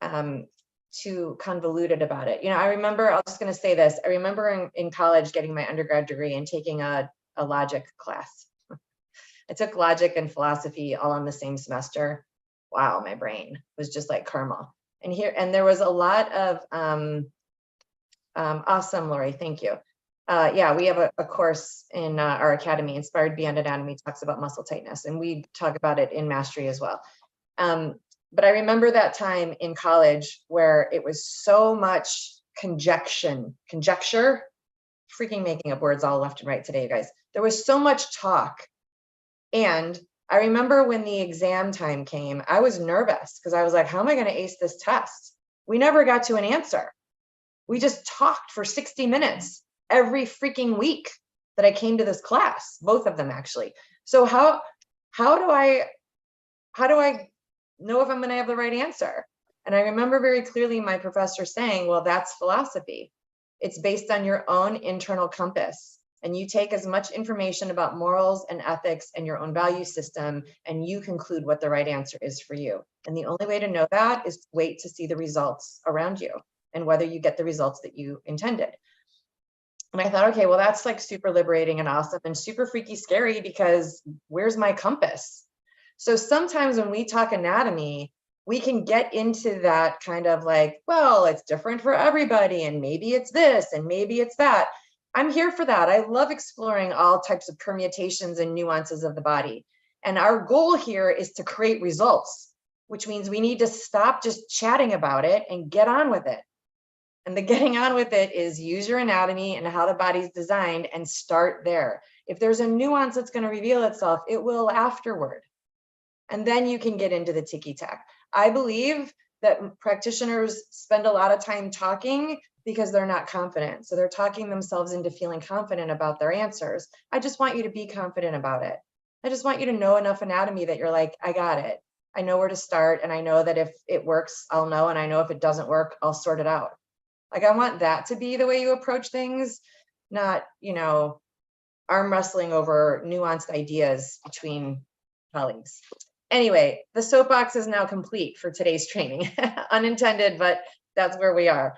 convoluted about it. I remember, I'm just going to say this. I remember in college getting my undergrad degree and taking a logic class. I took logic and philosophy all in the same semester. Wow, my brain was just like caramel. And there was a lot of awesome, Lori, thank you. Yeah, we have a course in our academy, Inspired Beyond Anatomy, talks about muscle tightness, and we talk about it in mastery as well. But I remember that time in college where it was so much conjecture, freaking making up words all left and right today, you guys. There was so much talk. And I remember when the exam time came, I was nervous because I was like, how am I going to ace this test? We never got to an answer. We just talked for 60 minutes every freaking week that I came to this class, both of them actually. So how do I know if I'm going to have the right answer? And I remember very clearly my professor saying, well, that's philosophy. It's based on your own internal compass. And you take as much information about morals and ethics and your own value system, and you conclude what the right answer is for you. And the only way to know that is to wait to see the results around you and whether you get the results that you intended. And I thought, okay, well, that's like super liberating and awesome and super freaky scary, because where's my compass? So sometimes when we talk anatomy, we can get into that kind of like, well, it's different for everybody, and maybe it's this, and maybe it's that. I'm here for that. I love exploring all types of permutations and nuances of the body. And our goal here is to create results, which means we need to stop just chatting about it and get on with it. And the getting on with it is use your anatomy and how the body's designed and start there. If there's a nuance that's going to reveal itself, it will afterward. And then you can get into the ticky-tack. I believe that practitioners spend a lot of time talking because they're not confident. So they're talking themselves into feeling confident about their answers. I just want you to be confident about it. I just want you to know enough anatomy that you're like, I got it. I know where to start. And I know that if it works, I'll know. And I know if it doesn't work, I'll sort it out. Like, I want that to be the way you approach things, not, arm wrestling over nuanced ideas between colleagues. Anyway, the soapbox is now complete for today's training. Unintended, but that's where we are.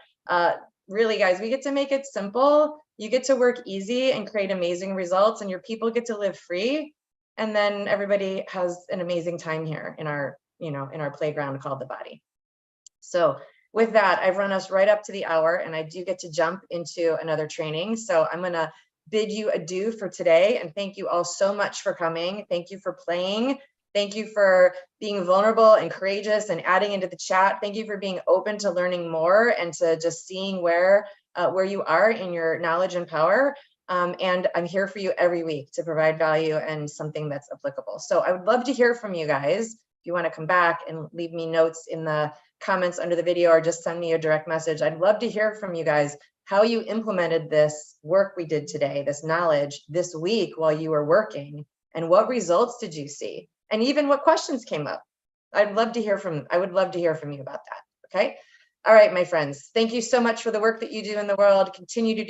Really, guys, we get to make it simple. You get to work easy and create amazing results, and your people get to live free. And then everybody has an amazing time here in our, in our playground called the body. So with that, I've run us right up to the hour, and I do get to jump into another training. So I'm going to bid you adieu for today. And thank you all so much for coming. Thank you for playing. Thank you for being vulnerable and courageous and adding into the chat. Thank you for being open to learning more and to just seeing where you are in your knowledge and power. And I'm here for you every week to provide value and something that's applicable. So I would love to hear from you guys. If you want to come back and leave me notes in the comments under the video, or just send me a direct message. I'd love to hear from you guys how you implemented this work we did today, this knowledge this week while you were working, and what results did you see? And even what questions came up. I would love to hear from you about that. Okay. All right, my friends. Thank you so much for the work that you do in the world. Continue to do